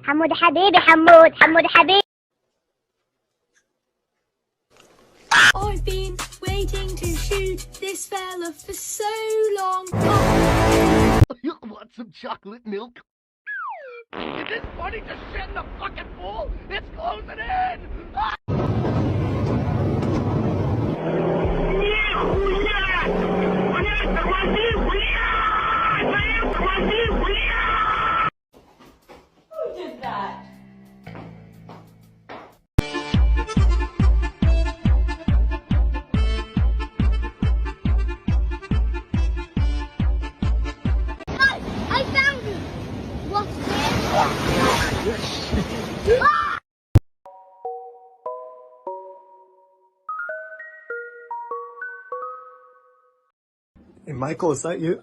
حمود حبيبي حمود حبيبي. I've been waiting to shoot this fella for so long. Oh. You want some chocolate milk? Is this funny? Just shit in the fucking pool? It's closing in! Who did that? I found it. What's this? Hey, Michael, is that you?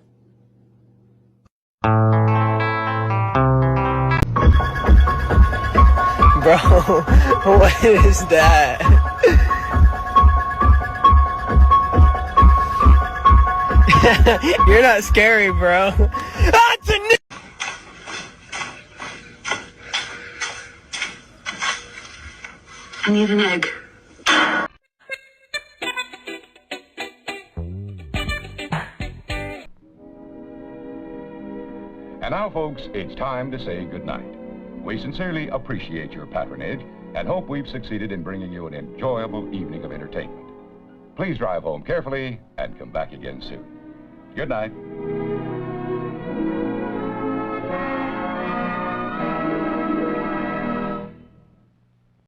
Bro, what is that? You're not scary, bro. Ah, it's a new I need an egg. And now, folks, it's time to say goodnight. We sincerely appreciate your patronage and hope we've succeeded in bringing you an enjoyable evening of entertainment. Please drive home carefully and come back again soon. Good night.